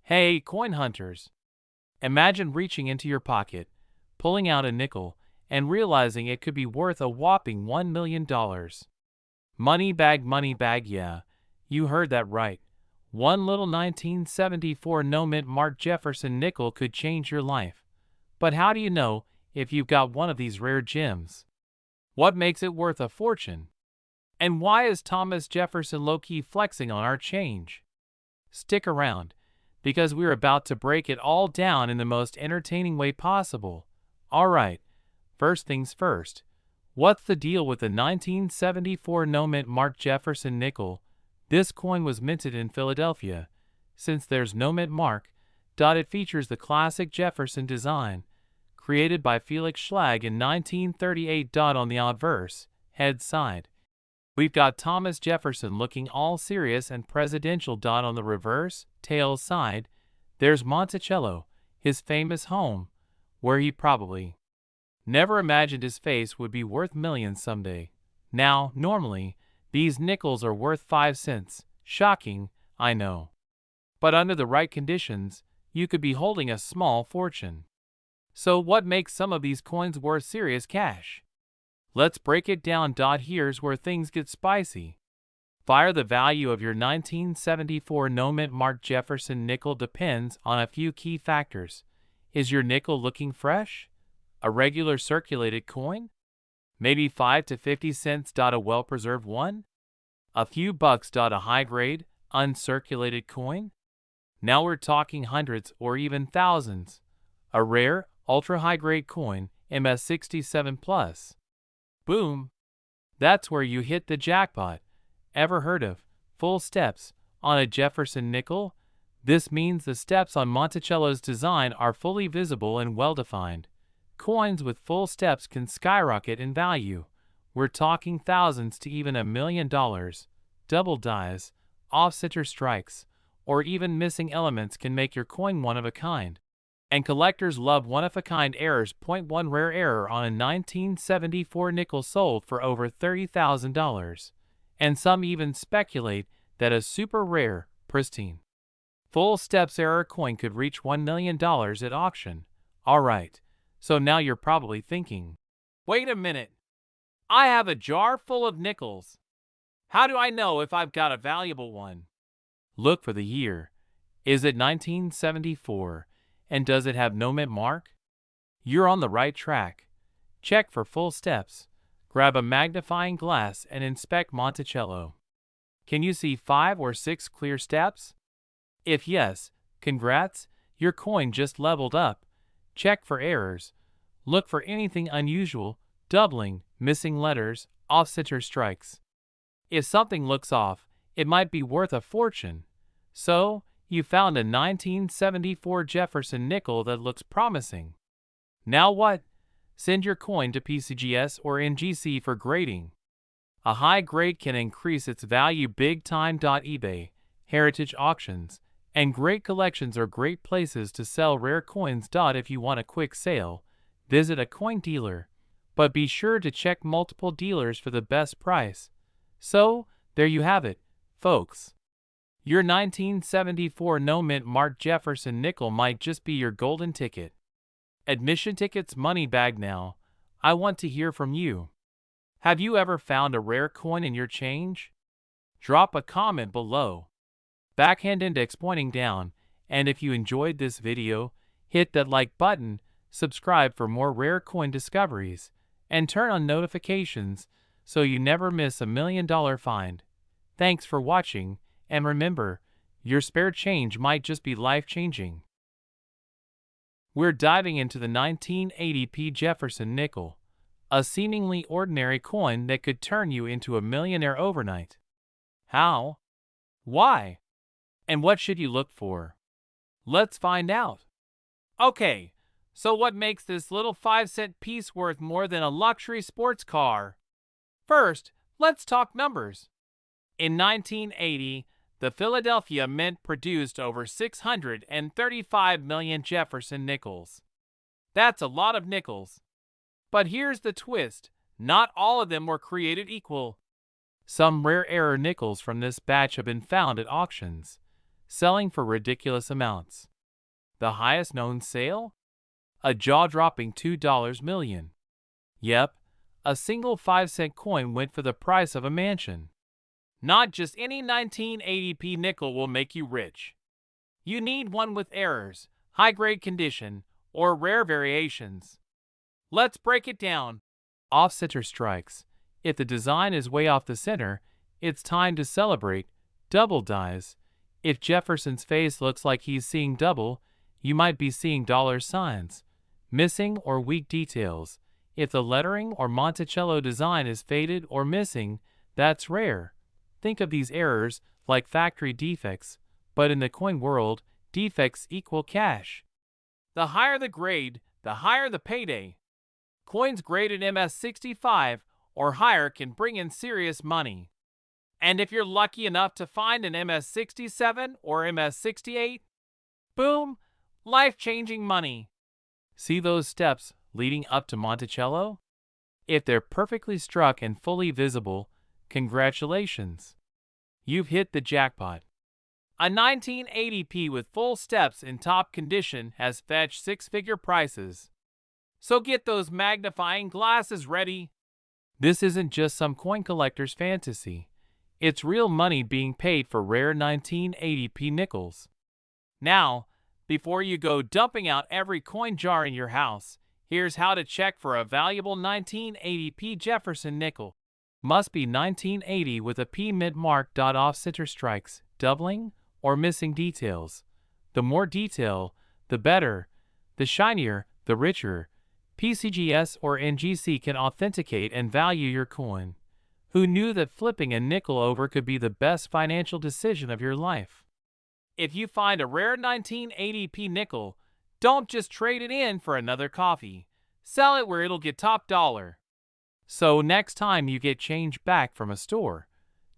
Hey, coin hunters! Imagine reaching into your pocket, pulling out a nickel, and realizing it could be worth a whopping $1 million. Money bag, yeah. You heard that right. One little 1974 no-mint marked Jefferson nickel could change your life. But how do you know if you've got one of these rare gems? What makes it worth a fortune? And why is Thomas Jefferson low-key flexing on our change? Stick around, because we're about to break it all down in the most entertaining way possible. Alright, first things first. What's the deal with the 1974 no-mint marked Jefferson nickel? This coin was minted in Philadelphia. Since there's no mint mark, it features the classic Jefferson design, created by Felix Schlag in 1938. On the obverse, head side, we've got Thomas Jefferson looking all serious and presidential. On the reverse, tail side, there's Monticello, his famous home, where he probably never imagined his face would be worth millions someday. Now, normally, these nickels are worth 5 cents. Shocking, I know. But under the right conditions, you could be holding a small fortune. So what makes some of these coins worth serious cash? Let's break it down. Here's where things get spicy. The value of your 1974 no-mint marked Jefferson nickel depends on a few key factors. Is your nickel looking fresh? A regular circulated coin? Maybe 5 to 50 cents. A well-preserved one? A few bucks. A high-grade, uncirculated coin? Now we're talking hundreds or even thousands. A rare, ultra-high-grade coin, MS67 plus. Boom! That's where you hit the jackpot. Ever heard of full steps on a Jefferson nickel? This means the steps on Monticello's design are fully visible and well-defined. Coins with full steps can skyrocket in value. We're talking thousands to even $1 million. Double dies, off-center strikes, or even missing elements can make your coin one of a kind. And collectors love one-of-a-kind errors. Point one rare error on a 1974 nickel sold for over $30,000. And some even speculate that a super rare, pristine, full steps error coin could reach $1 million at auction. Alright, so now you're probably thinking, wait a minute, I have a jar full of nickels. How do I know if I've got a valuable one? Look for the year. Is it 1974? And does it have no mint mark? You're on the right track. Check for full steps. Grab a magnifying glass and inspect Monticello. Can you see 5 or 6 clear steps? If yes, congrats, your coin just leveled up. Check for errors. Look for anything unusual, doubling, missing letters, off-center strikes. If something looks off, it might be worth a fortune. So, you found a 1974 Jefferson nickel that looks promising. Now what? Send your coin to PCGS or NGC for grading. A high grade can increase its value big time. eBay, heritage auctions, and great collections are great places to sell rare coins. If you want a quick sale, visit a coin dealer, but be sure to check multiple dealers for the best price. So, there you have it, folks. Your 1974 no-mint marked Jefferson nickel might just be your golden ticket. Admission tickets money bag now. I want to hear from you. Have you ever found a rare coin in your change? Drop a comment below. Backhand index pointing down, and if you enjoyed this video, hit that like button, subscribe for more rare coin discoveries, and turn on notifications so you never miss $1 million find. Thanks for watching. And remember, your spare change might just be life-changing. We're diving into the 1980p Jefferson nickel, a seemingly ordinary coin that could turn you into a millionaire overnight. How? Why? And what should you look for? Let's find out. Okay, so what makes this little 5-cent piece worth more than a luxury sports car? First, let's talk numbers. In 1980, the Philadelphia Mint produced over 635 million Jefferson nickels. That's a lot of nickels. But here's the twist, not all of them were created equal. Some rare error nickels from this batch have been found at auctions. selling for ridiculous amounts. The highest known sale? A jaw-dropping $2 million. Yep, a single 5-cent coin went for the price of a mansion. Not just any 1980p nickel will make you rich. You need one with errors, high-grade condition, or rare variations. Let's break it down. Off-center strikes. If the design is way off the center, it's time to celebrate. Double dies. If Jefferson's face looks like he's seeing double, you might be seeing dollar signs. Missing or weak details. If the lettering or Monticello design is faded or missing, that's rare. Think of these errors like factory defects, but in the coin world, defects equal cash. The higher the grade, the higher the payday. Coins graded MS65 or higher can bring in serious money. And if you're lucky enough to find an MS67 or MS68, boom, life-changing money. See those steps leading up to Monticello? If they're perfectly struck and fully visible, congratulations. You've hit the jackpot. A 1980p with full steps in top condition has fetched six-figure prices. So get those magnifying glasses ready. This isn't just some coin collector's fantasy. It's real money being paid for rare 1980p nickels. Now, before you go dumping out every coin jar in your house, here's how to check for a valuable 1980p Jefferson nickel. Must be 1980 with a P mint mark. Off-center strikes, doubling, or missing details. The more detail, the better. The shinier, the richer. PCGS or NGC can authenticate and value your coin. Who knew that flipping a nickel over could be the best financial decision of your life? If you find a rare 1980p nickel, don't just trade it in for another coffee. Sell it where it'll get top dollar. So next time you get change back from a store,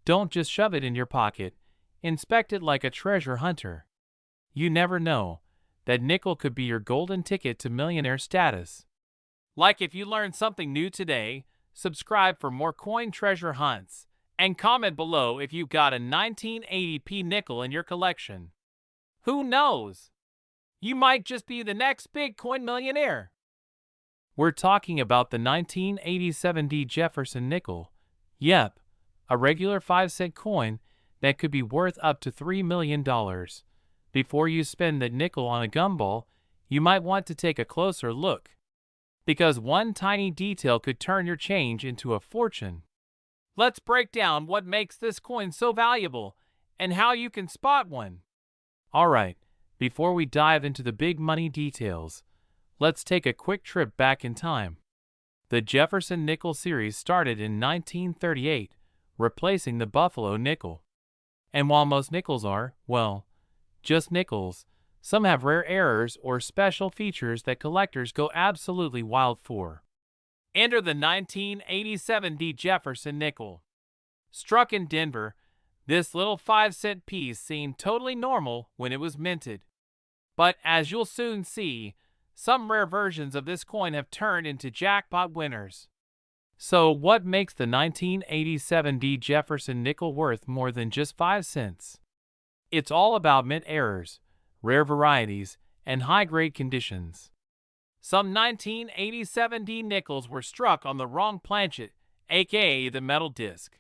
don't just shove it in your pocket. Inspect it like a treasure hunter. You never know. That nickel could be your golden ticket to millionaire status. Like if you learned something new today, subscribe for more coin treasure hunts, and comment below if you've got a 1980p nickel in your collection. Who knows? You might just be the next big coin millionaire. We're talking about the 1987 Jefferson nickel. Yep, a regular 5-cent coin that could be worth up to $3 million. Before you spend the nickel on a gumball, you might want to take a closer look. Because one tiny detail could turn your change into a fortune. Let's break down what makes this coin so valuable and how you can spot one. Alright, before we dive into the big money details, let's take a quick trip back in time. The Jefferson nickel series started in 1938, replacing the Buffalo nickel. And while most nickels are, well, just nickels, some have rare errors or special features that collectors go absolutely wild for. Enter the 1987 Jefferson nickel. Struck in Denver, this little 5-cent piece seemed totally normal when it was minted. But as you'll soon see, some rare versions of this coin have turned into jackpot winners. So what makes the 1987 Jefferson nickel worth more than just 5 cents? It's all about mint errors, rare varieties, and high-grade conditions. Some 1987 nickels were struck on the wrong planchet, aka the metal disc.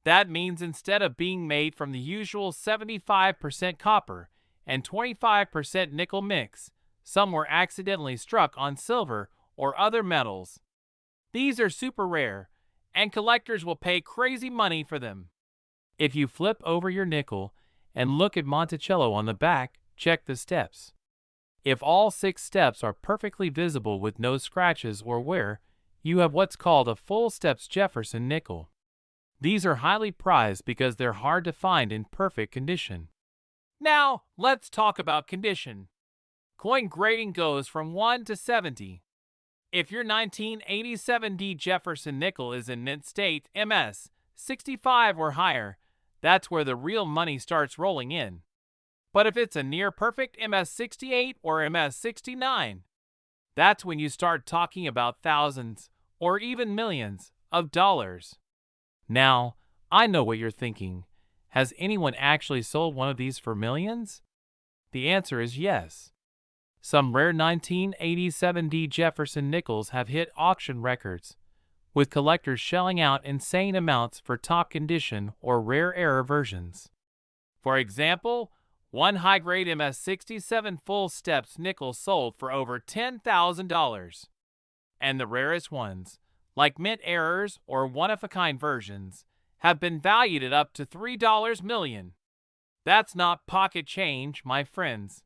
That means instead of being made from the usual 75% copper and 25% nickel mix, some were accidentally struck on silver or other metals. These are super rare, and collectors will pay crazy money for them. If you flip over your nickel and look at Monticello on the back, check the steps. If all 6 steps are perfectly visible with no scratches or wear, you have what's called a full steps Jefferson nickel. These are highly prized because they're hard to find in perfect condition. Now, let's talk about condition. Coin grading goes from 1 to 70. If your 1987 Jefferson nickel is in mint state MS 65 or higher, that's where the real money starts rolling in. But if it's a near-perfect MS 68 or MS 69, that's when you start talking about thousands or even millions of dollars. Now, I know what you're thinking. Has anyone actually sold one of these for millions? The answer is yes. Some rare 1987 Jefferson nickels have hit auction records, with collectors shelling out insane amounts for top condition or rare error versions. For example, one high-grade MS-67 full steps nickel sold for over $10,000. And the rarest ones, like mint errors or one-of-a-kind versions, have been valued at up to $3 million. That's not pocket change, my friends.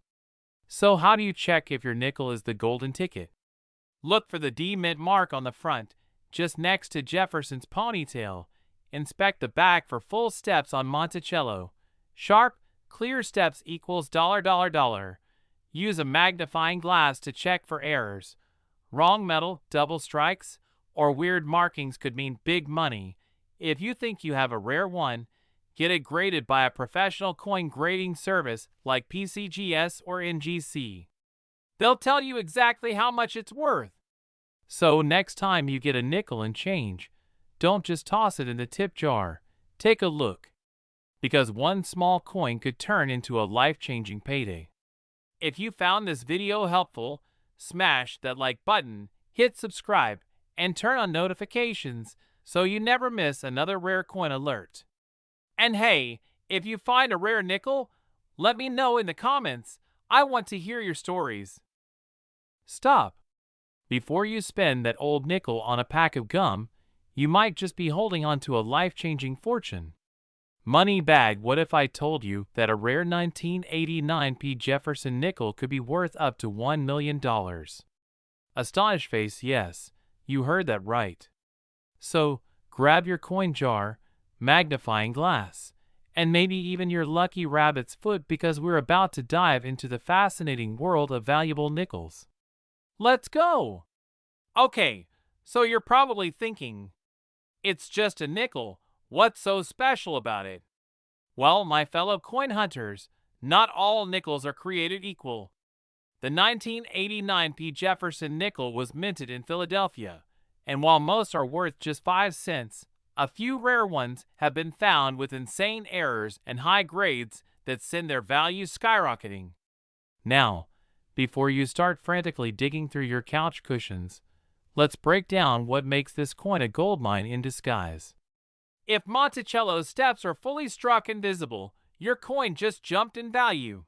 So how do you check if your nickel is the golden ticket? Look for the D mint mark on the front, just next to Jefferson's ponytail. Inspect the back for full steps on Monticello. Sharp, clear steps equals $. Use a magnifying glass to check for errors. Wrong metal, double strikes, or weird markings could mean big money. If you think you have a rare one, get it graded by a professional coin grading service like PCGS or NGC. They'll tell you exactly how much it's worth. So next time you get a nickel and change, don't just toss it in the tip jar. Take a look. Because one small coin could turn into a life-changing payday. If you found this video helpful, smash that like button, hit subscribe, and turn on notifications so you never miss another rare coin alert. And hey, if you find a rare nickel, let me know in the comments. I want to hear your stories. Stop. Before you spend that old nickel on a pack of gum, you might just be holding on to a life-changing fortune. Money bag, what if I told you that a rare 1989 Jefferson nickel could be worth up to $1 million? Astonished face, yes, you heard that right. So, grab your coin jar, magnifying glass, and maybe even your lucky rabbit's foot because we're about to dive into the fascinating world of valuable nickels. Let's go! Okay, so you're probably thinking, it's just a nickel. What's so special about it? Well, my fellow coin hunters, not all nickels are created equal. The 1989 Jefferson nickel was minted in Philadelphia, and while most are worth just 5 cents, a few rare ones have been found with insane errors and high grades that send their value skyrocketing. Now, before you start frantically digging through your couch cushions, let's break down what makes this coin a goldmine in disguise. If Monticello's steps are fully struck and visible, your coin just jumped in value.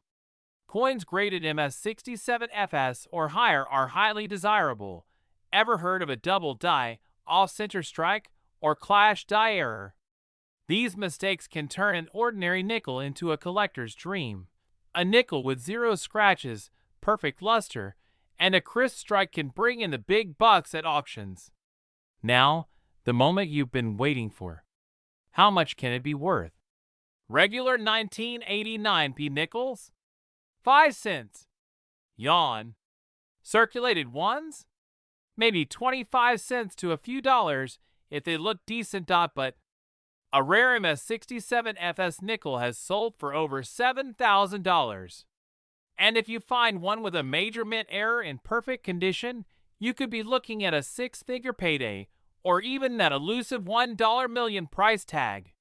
Coins graded MS-67 FS or higher are highly desirable. Ever heard of a double die, off-center strike, or clash die error? These mistakes can turn an ordinary nickel into a collector's dream. A nickel with 0 scratches, perfect luster, and a crisp strike can bring in the big bucks at auctions. Now, the moment you've been waiting for. How much can it be worth? Regular 1989 nickels? 5 cents. Yawn. Circulated ones? Maybe 25 cents to a few dollars if they look decent. But a rare MS-67 FS nickel has sold for over $7,000. And if you find one with a major mint error in perfect condition, you could be looking at a 6-figure payday, or even that elusive $1 million price tag.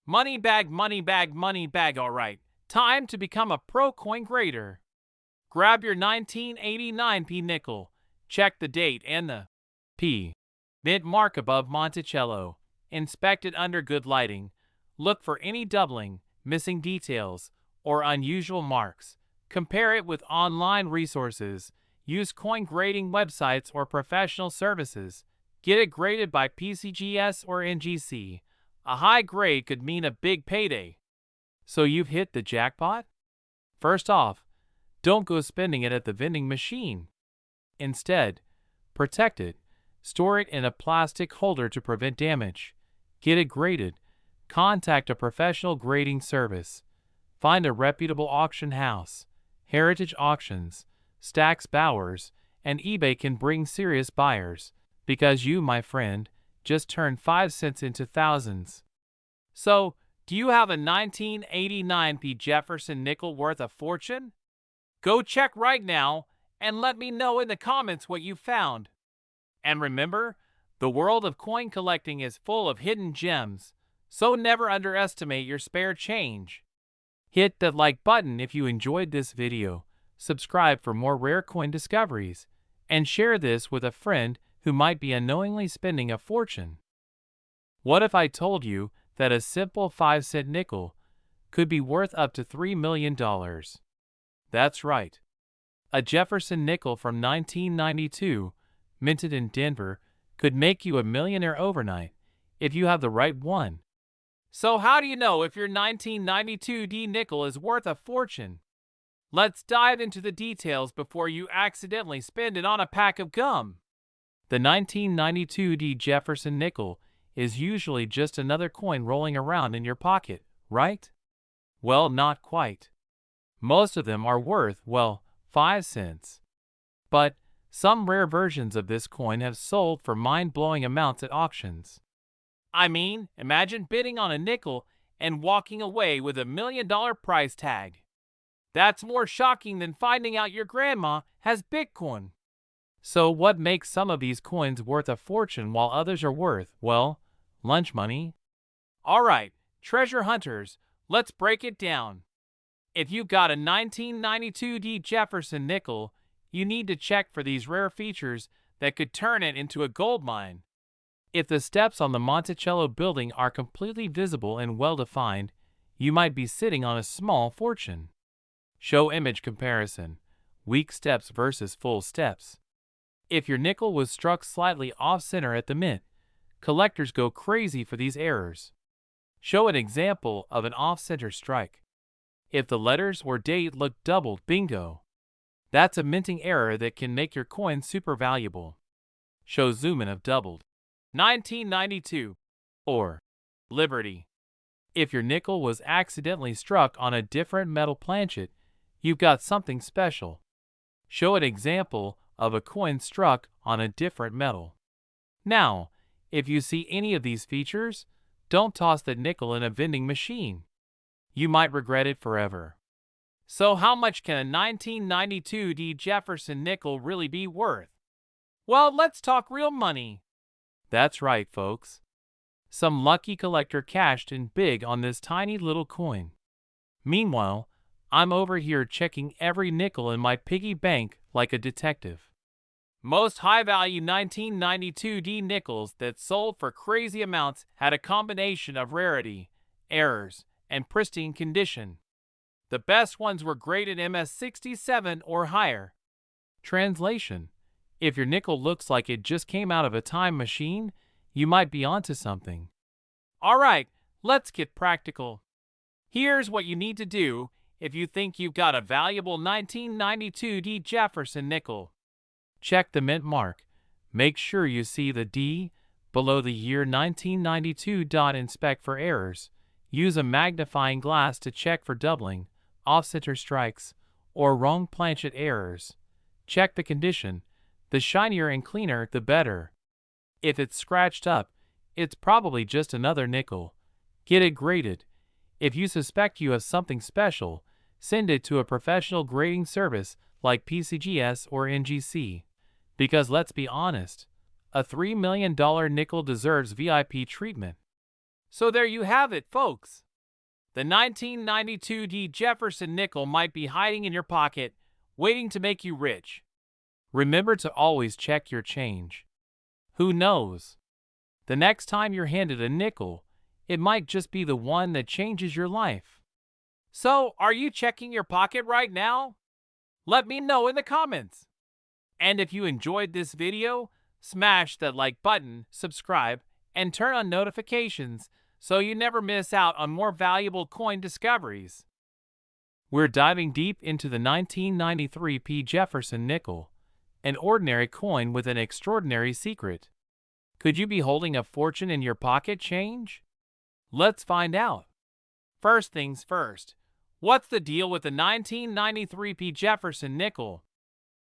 Money bag, money bag, money bag, alright. Time to become a pro coin grader. Grab your 1989 nickel, check the date and the P mint mark above Monticello. Inspect it under good lighting. Look for any doubling, missing details, or unusual marks. Compare it with online resources. Use coin grading websites or professional services. Get it graded by PCGS or NGC. A high grade could mean a big payday. So you've hit the jackpot? First off, don't go spending it at the vending machine. Instead, protect it. Store it in a plastic holder to prevent damage. Get it graded. Contact a professional grading service. Find a reputable auction house. Heritage Auctions, Stack's Bowers, and eBay can bring serious buyers. Because you, my friend, just turned 5 cents into thousands. So, do you have a 1989 Jefferson nickel worth a fortune? Go check right now and let me know in the comments what you found. And remember, the world of coin collecting is full of hidden gems, So never underestimate your spare change. Hit that like button if you enjoyed this video, subscribe for more rare coin discoveries, and share this with a friend who might be unknowingly spending a fortune. What if I told you that a simple 5-cent nickel could be worth up to $3 million? That's right. A Jefferson nickel from 1992, minted in Denver, could make you a millionaire overnight if you have the right one. So how do you know if your 1992 D nickel is worth a fortune? Let's dive into the details before you accidentally spend it on a pack of gum. The 1992 D Jefferson nickel is usually just another coin rolling around in your pocket, right? Well, not quite. Most of them are worth, well, 5 cents. But some rare versions of this coin have sold for mind-blowing amounts at auctions. I mean, imagine bidding on a nickel and walking away with $1 million price tag. That's more shocking than finding out your grandma has Bitcoin. So what makes some of these coins worth a fortune while others are worth, well, lunch money? Alright, treasure hunters, let's break it down. If you've got a 1992 D Jefferson nickel, you need to check for these rare features that could turn it into a gold mine. If the steps on the Monticello building are completely visible and well-defined, you might be sitting on a small fortune. Show image comparison. Weak steps versus full steps. If your nickel was struck slightly off-center at the mint, collectors go crazy for these errors. Show an example of an off-center strike. If the letters or date look doubled, bingo. That's a minting error that can make your coin super valuable. Show zoom in of doubled. 1992 or Liberty. If your nickel was accidentally struck on a different metal planchet, you've got something special. Show an example of a coin struck on a different metal. Now, if you see any of these features, don't toss the nickel in a vending machine. You might regret it forever. So how much can a 1992 D Jefferson nickel really be worth? Well, let's talk real money. That's right, folks. Some lucky collector cashed in big on this tiny little coin. Meanwhile, I'm over here checking every nickel in my piggy bank like a detective. Most high-value 1992 D nickels that sold for crazy amounts had a combination of rarity, errors, and pristine condition. The best ones were graded MS67 or higher. Translation: if your nickel looks like it just came out of a time machine, you might be onto something. Alright, let's get practical. Here's what you need to do if you think you've got a valuable 1992 D Jefferson nickel. Check the mint mark. Make sure you see the D below the year 1992. Inspect for errors. Use a magnifying glass to check for doubling, off-center strikes, or wrong planchet errors. Check the condition. The shinier and cleaner, the better. If it's scratched up, it's probably just another nickel. Get it graded. If you suspect you have something special, send it to a professional grading service like PCGS or NGC. Because let's be honest, a $3 million nickel deserves VIP treatment. So there you have it, folks. The 1992 D Jefferson nickel might be hiding in your pocket, waiting to make you rich. Remember to always check your change. Who knows? The next time you're handed a nickel, it might just be the one that changes your life. So, are you checking your pocket right now? Let me know in the comments. And if you enjoyed this video, smash that like button, subscribe, and turn on notifications so you never miss out on more valuable coin discoveries. We're diving deep into the 1993 P. Jefferson nickel, an ordinary coin with an extraordinary secret. Could you be holding a fortune in your pocket change? Let's find out. First things first, what's the deal with the 1993 P. Jefferson nickel?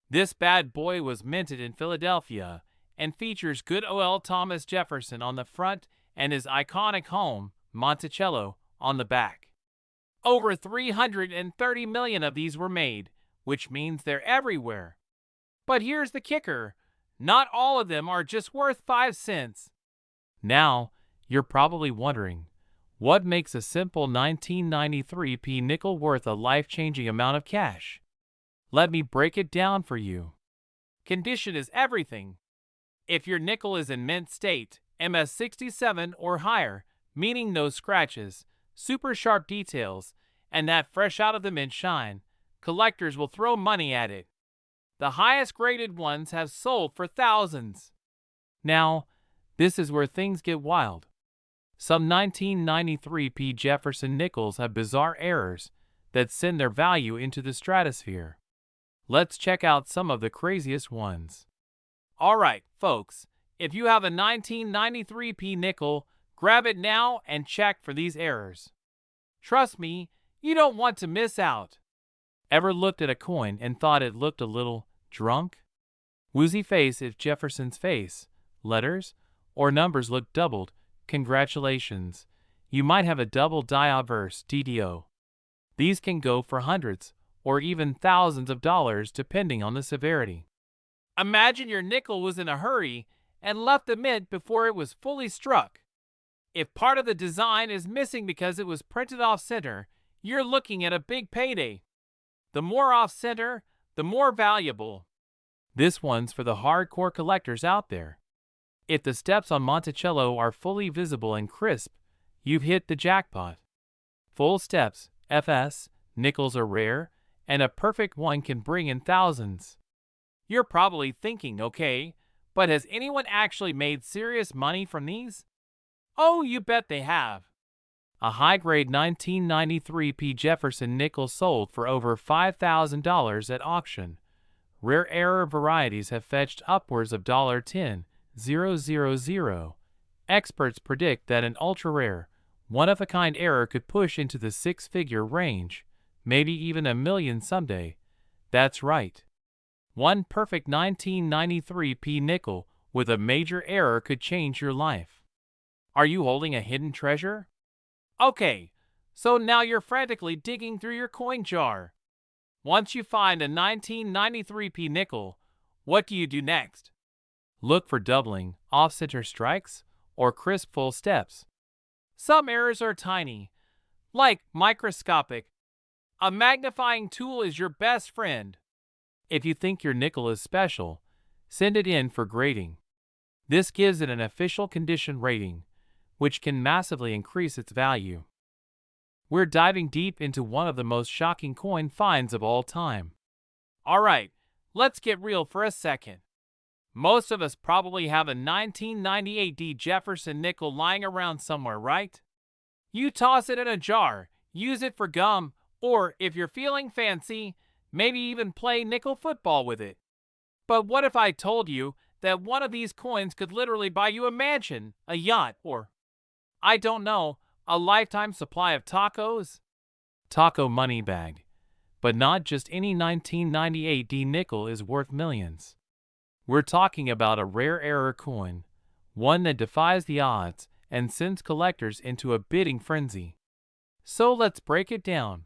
This bad boy was minted in Philadelphia and features good old Thomas Jefferson on the front and his iconic home, Monticello, on the back. Over 330 million of these were made, which means they're everywhere. But here's the kicker. Not all of them are just worth 5 cents. Now, you're probably wondering, What makes a simple 1993p nickel worth a life-changing amount of cash? Let me break it down for you. Condition is everything. If your nickel is in mint state, MS67 or higher, meaning no scratches, super sharp details, and that fresh out of the mint shine, collectors will throw money at it. The highest graded ones have sold for thousands. Now, this is where things get wild. Some 1993p Jefferson nickels have bizarre errors that send their value into the stratosphere. Let's check out some of the craziest ones. Alright, folks, if you have a 1993p nickel, grab it now and check for these errors. Trust me, you don't want to miss out. Ever looked at a coin and thought it looked a little drunk? Woozy face if Jefferson's face, letters, or numbers look doubled. Congratulations, you might have a double die-averse DDO. These can go for hundreds or even thousands of dollars depending on the severity. Imagine your nickel was in a hurry and left the mint before it was fully struck. If part of the design is missing because it was printed off-center, you're looking at a big payday. The more off-center, the more valuable. This one's for the hardcore collectors out there. If the steps on Monticello are fully visible and crisp, you've hit the jackpot. Full steps, FS, nickels are rare, and a perfect one can bring in thousands. You're probably thinking, okay, but has anyone actually made serious money from these? Oh, you bet they have. A high-grade 1993p Jefferson nickel sold for over $5,000 at auction. Rare error varieties have fetched upwards of $10,000. Experts predict that an ultra-rare, one-of-a-kind error could push into the six-figure range, maybe even $1 million someday. That's right. One perfect 1993p nickel with a major error could change your life. Are you holding a hidden treasure? Okay, so now you're frantically digging through your coin jar. Once you find a 1993p nickel, what do you do next? Look for doubling, off-center strikes, or crisp full steps. Some errors are tiny, like microscopic. A magnifying tool is your best friend. If you think your nickel is special, send it in for grading. This gives it an official condition rating, which can massively increase its value. We're diving deep into one of the most shocking coin finds of all time. Alright, let's get real for a second. Most of us probably have a 1998D Jefferson nickel lying around somewhere, right? You toss it in a jar, use it for gum, or if you're feeling fancy, maybe even play nickel football with it. But what if I told you that one of these coins could literally buy you a mansion, a yacht, or, I don't know, a lifetime supply of tacos? Taco money bag. But not just any 1998D nickel is worth millions. We're talking about a rare error coin, one that defies the odds and sends collectors into a bidding frenzy. So let's break it down.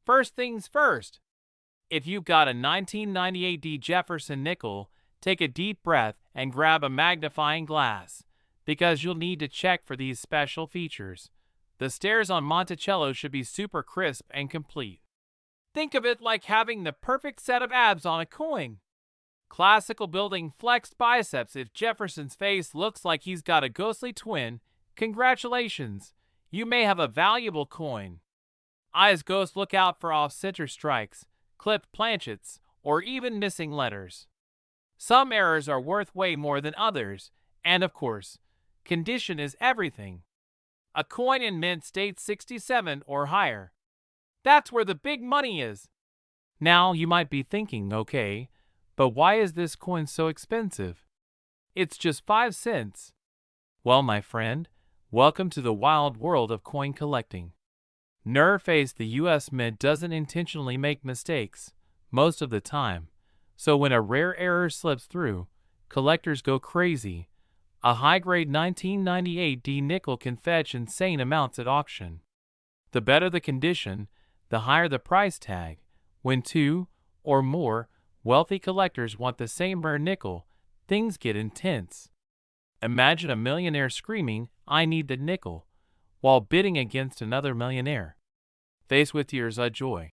First things first. If you've got a 1998D Jefferson nickel, take a deep breath and grab a magnifying glass, because you'll need to check for these special features. The stairs on Monticello should be super crisp and complete. Think of it like having the perfect set of abs on a coin. Classical building flexed biceps. If Jefferson's face looks like he's got a ghostly twin, congratulations, you may have a valuable coin. Eyes ghost, look out for off-center strikes, clipped planchets, or even missing letters. Some errors are worth way more than others, and of course, condition is everything. A coin in mint state 67 or higher. That's where the big money is. Now you might be thinking, okay, but why is this coin so expensive? It's just 5 cents. Well, my friend, welcome to the wild world of coin collecting. Nerve face, the US Mint doesn't intentionally make mistakes, most of the time, so when a rare error slips through, collectors go crazy. A high-grade 1998D nickel can fetch insane amounts at auction. The better the condition, the higher the price tag. When two or more wealthy collectors want the same rare nickel, things get intense. Imagine a millionaire screaming, "I need the nickel," while bidding against another millionaire, faced with tears of joy.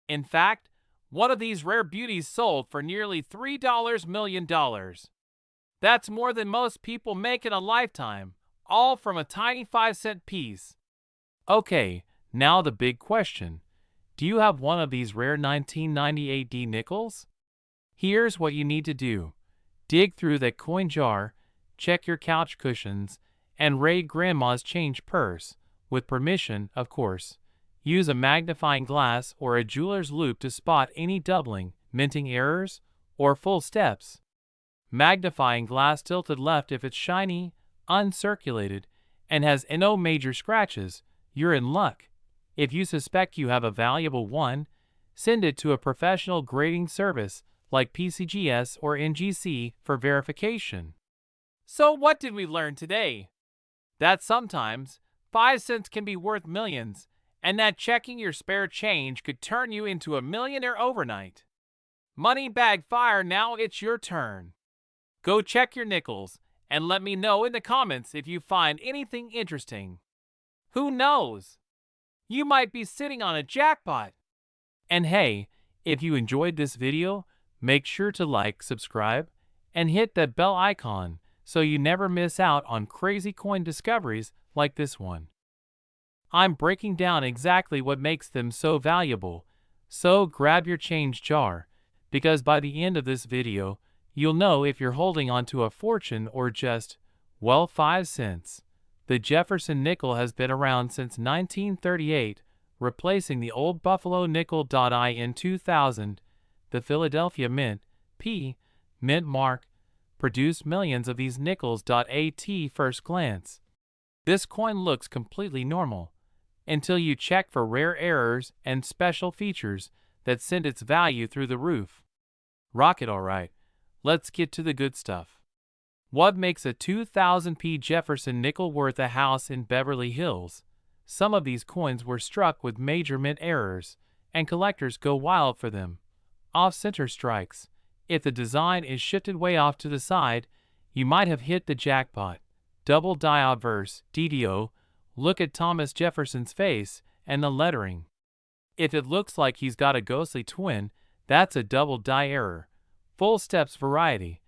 In fact, one of these rare beauties sold for nearly $3 million. That's more than most people make in a lifetime, all from a tiny 5-cent piece. Okay, now the big question. Do you have one of these rare 1998 D nickels? Here's what you need to do. Dig through that coin jar, check your couch cushions, and raid Grandma's change purse, with permission, of course. Use a magnifying glass or a jeweler's loupe to spot any doubling, minting errors, or full steps. Magnifying glass tilted left if it's shiny, uncirculated, and has no major scratches, you're in luck. If you suspect you have a valuable one, send it to a professional grading service like PCGS or NGC for verification. So what did we learn today? That sometimes 5 cents can be worth millions, and that checking your spare change could turn you into a millionaire overnight. Money bag fire, now it's your turn. Go check your nickels and let me know in the comments if you find anything interesting. Who knows? You might be sitting on a jackpot. And hey, if you enjoyed this video, make sure to like, subscribe, and hit that bell icon so you never miss out on crazy coin discoveries like this one. I'm breaking down exactly what makes them so valuable, so grab your change jar, because by the end of this video, you'll know if you're holding onto a fortune or just, well, 5 cents. The Jefferson nickel has been around since 1938, replacing the old Buffalo nickel. In 2000, the Philadelphia Mint, Mint mark, produced millions of these nickels. At first glance, this coin looks completely normal, until you check for rare errors and special features that send its value through the roof. Rocket, alright, let's get to the good stuff. What makes a 2000p Jefferson nickel worth a house in Beverly Hills? Some of these coins were struck with major mint errors, and collectors go wild for them. Off-center strikes. If the design is shifted way off to the side, you might have hit the jackpot. Double die obverse, DDO. Look at Thomas Jefferson's face and the lettering. If it looks like he's got a ghostly twin, that's a double die error. Full steps variety.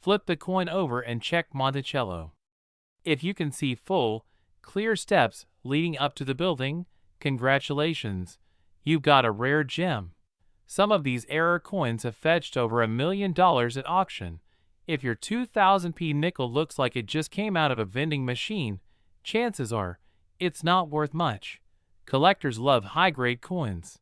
Flip the coin over and check Monticello. If you can see full, clear steps leading up to the building, congratulations, you've got a rare gem. Some of these error coins have fetched over $1 million at auction. If your 2000p nickel looks like it just came out of a vending machine, chances are it's not worth much. Collectors love high-grade coins.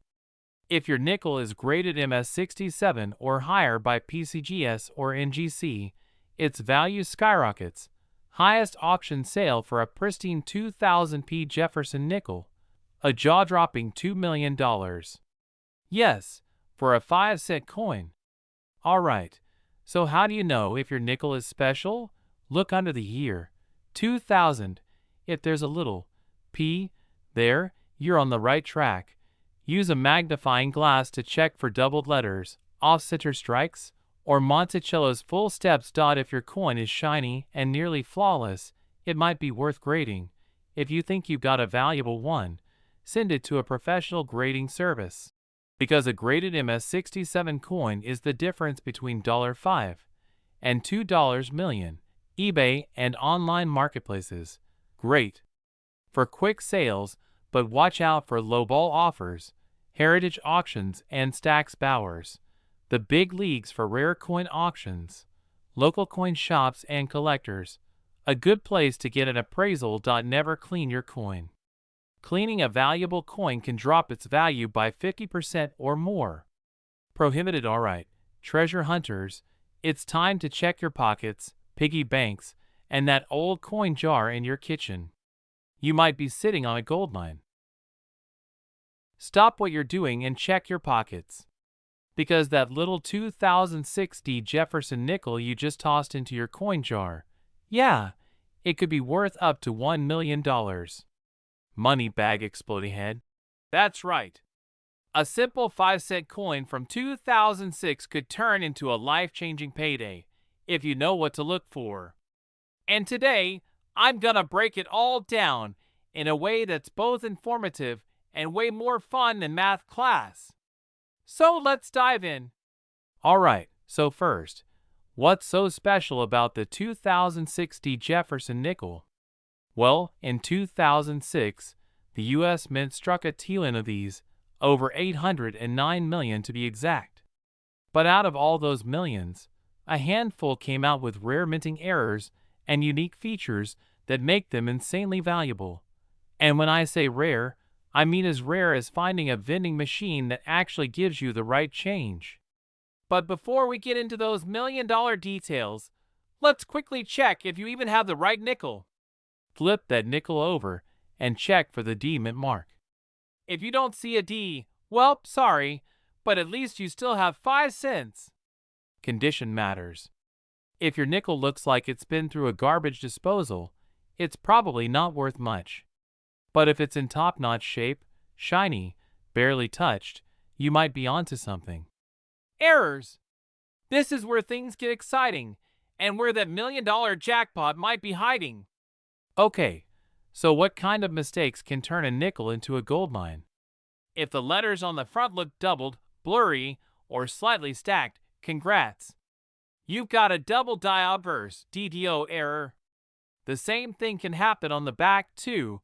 If your nickel is graded MS67 or higher by PCGS or NGC, its value skyrockets. Highest auction sale for a pristine 2000p Jefferson nickel, a jaw-dropping $2 million. Yes, for a 5-cent coin. Alright, so how do you know if your nickel is special? Look under the year. 2000. If there's a little P there, you're on the right track. Use a magnifying glass to check for doubled letters, off-center strikes, or Monticello's full steps. If your coin is shiny and nearly flawless, it might be worth grading. If you think you've got a valuable one, send it to a professional grading service. Because a graded MS67 coin is the difference between $5 and $2 million. eBay and online marketplaces. Great for quick sales, but watch out for lowball offers, heritage auctions, and Stacks Bowers. The big leagues for rare coin auctions, local coin shops and collectors. A good place to get an appraisal. Never clean your coin. Cleaning a valuable coin can drop its value by 50% or more. Prohibited. Alright, treasure hunters, it's time to check your pockets, piggy banks, and that old coin jar in your kitchen. You might be sitting on a goldmine. Stop what you're doing and check your pockets. Because that little 2006 D Jefferson nickel you just tossed into your coin jar, yeah, it could be worth up to $1 million. Money bag exploding head. That's right. A simple 5-cent coin from 2006 could turn into a life-changing payday if you know what to look for. And today, I'm gonna break it all down in a way that's both informative and way more fun than math class. So let's dive in. Alright, so first, what's so special about the 2060 Jefferson nickel? Well, in 2006, the U.S. Mint struck a deal of these, over 809 million to be exact. But out of all those millions, a handful came out with rare minting errors and unique features that make them insanely valuable. And when I say rare, I mean as rare as finding a vending machine that actually gives you the right change. But before we get into those million-dollar details, let's quickly check if you even have the right nickel. Flip that nickel over and check for the D mint mark. If you don't see a D, well, sorry, but at least you still have 5 cents. Condition matters. If your nickel looks like it's been through a garbage disposal, it's probably not worth much. But if it's in top-notch shape, shiny, barely touched, you might be onto something. Errors. This is where things get exciting, and where that million-dollar jackpot might be hiding. Okay, so what kind of mistakes can turn a nickel into a gold mine? If the letters on the front look doubled, blurry, or slightly stacked, congrats. You've got a double die obverse DDO error. The same thing can happen on the back too.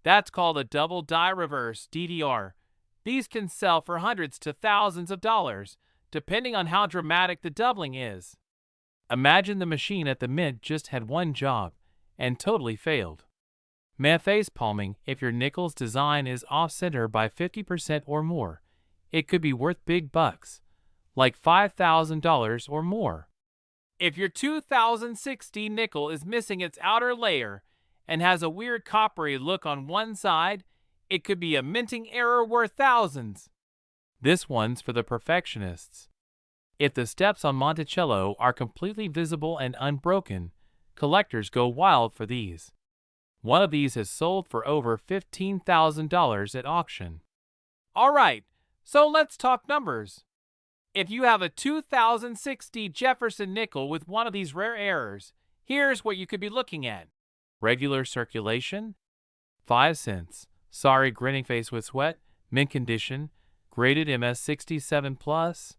That's called a double die reverse DDR. These can sell for hundreds to thousands of dollars, depending on how dramatic the doubling is. Imagine the machine at the mint just had one job and totally failed. Face palming. If your nickel's design is off-center by 50% or more, it could be worth big bucks, like $5,000 or more. If your 2060 nickel is missing its outer layer and has a weird coppery look on one side, it could be a minting error worth thousands. This one's for the perfectionists. If the steps on Monticello are completely visible and unbroken, collectors go wild for these. One of these has sold for over $15,000 at auction. Alright, so let's talk numbers. If you have a 2060 Jefferson nickel with one of these rare errors, here's what you could be looking at. Regular circulation, 5 cents. Sorry, grinning face with sweat, mint condition, graded MS67 plus.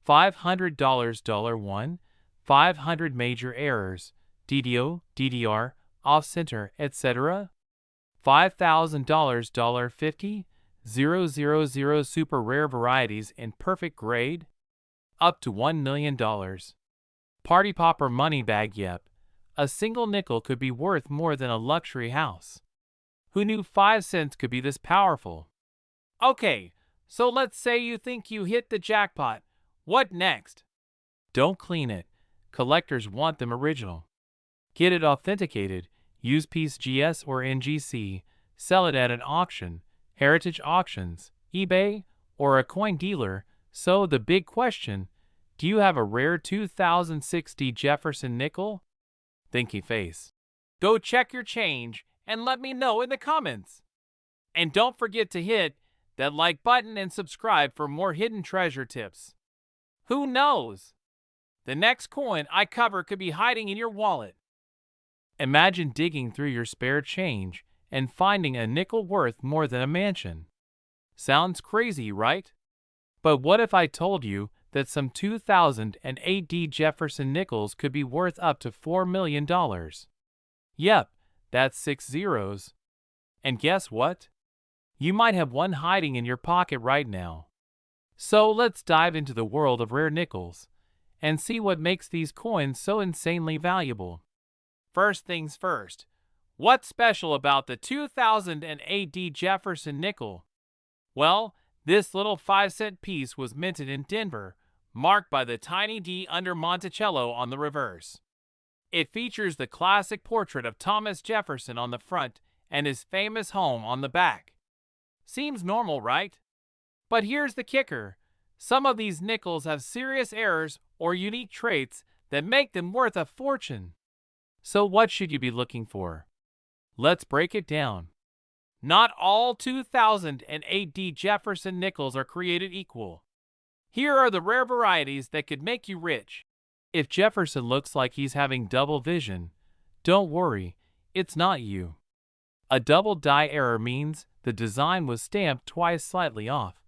$500 $1, 500 major errors, DDO, DDR, off-center, etc. $5,000 $50, 000 super rare varieties in perfect grade, up to $1 million. Party popper money bag. Yep, a single nickel could be worth more than a luxury house. Who knew 5 cents could be this powerful? Okay, so let's say you think you hit the jackpot. What next? Don't clean it. Collectors want them original. Get it authenticated. Use PCGS or NGC. Sell it at an auction, heritage auctions, eBay, or a coin dealer. So the big question, do you have a rare 2060 Jefferson nickel? Thinky face. Go check your change and let me know in the comments. And don't forget to hit that like button and subscribe for more hidden treasure tips. Who knows? The next coin I cover could be hiding in your wallet. Imagine digging through your spare change and finding a nickel worth more than a mansion. Sounds crazy, right? But what if I told you that some 2008 Jefferson nickels could be worth up to $4 million? Yep, that's 6 zeros. And guess what? You might have one hiding in your pocket right now. So let's dive into the world of rare nickels and see what makes these coins so insanely valuable. First things first, what's special about the 2008 Jefferson nickel? Well, this little 5-cent piece was minted in Denver, marked by the tiny D under Monticello on the reverse. It features the classic portrait of Thomas Jefferson on the front and his famous home on the back. Seems normal, right? But here's the kicker. Some of these nickels have serious errors or unique traits that make them worth a fortune. So what should you be looking for? Let's break it down. Not all 2008 Jefferson nickels are created equal. Here are the rare varieties that could make you rich. If Jefferson looks like he's having double vision, don't worry, it's not you. A double die error means the design was stamped twice slightly off,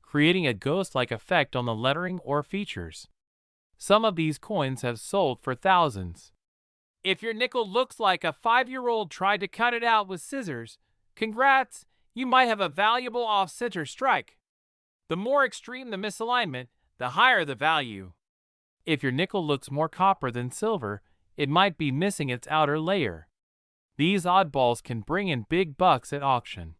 creating a ghost-like effect on the lettering or features. Some of these coins have sold for thousands. If your nickel looks like a 5-year-old tried to cut it out with scissors, congrats, you might have a valuable off-center strike. The more extreme the misalignment, the higher the value. If your nickel looks more copper than silver, it might be missing its outer layer. These oddballs can bring in big bucks at auction.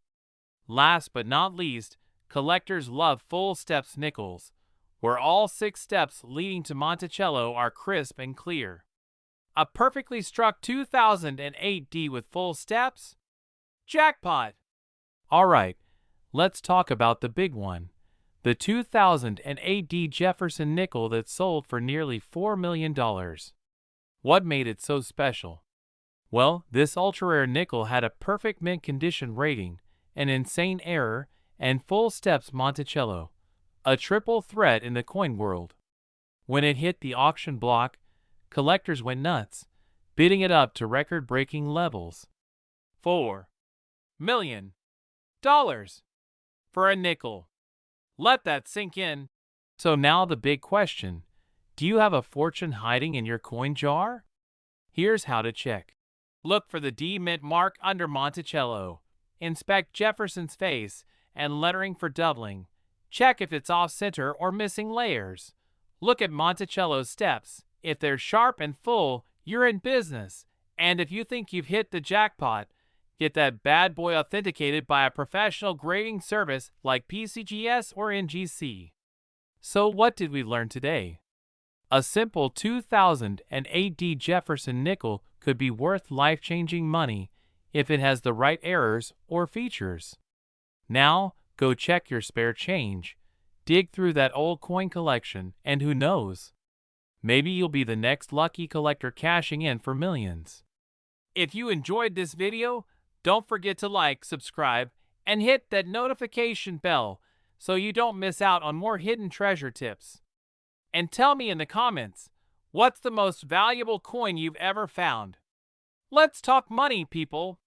Last but not least, collectors love full steps nickels, where all 6 steps leading to Monticello are crisp and clear. A perfectly struck 2008D with full steps? Jackpot! Alright, let's talk about the big one. The 2008D Jefferson nickel that sold for nearly $4 million. What made it so special? Well, this ultra-rare nickel had a perfect mint condition rating, an insane error, and full steps Monticello, a triple threat in the coin world. When it hit the auction block, collectors went nuts, bidding it up to record-breaking levels. $4 million for a nickel. Let that sink in. So now the big question, do you have a fortune hiding in your coin jar? Here's how to check. Look for the D mint mark under Monticello. Inspect Jefferson's face and lettering for doubling. Check if it's off-center or missing layers. Look at Monticello's steps. If they're sharp and full, you're in business. And if you think you've hit the jackpot, get that bad boy authenticated by a professional grading service like PCGS or NGC. So what did we learn today? A simple 2008D Jefferson nickel could be worth life-changing money if it has the right errors or features. Now, go check your spare change, dig through that old coin collection, and who knows? Maybe you'll be the next lucky collector cashing in for millions. If you enjoyed this video, don't forget to like, subscribe, and hit that notification bell so you don't miss out on more hidden treasure tips. And tell me in the comments, what's the most valuable coin you've ever found? Let's talk money, people!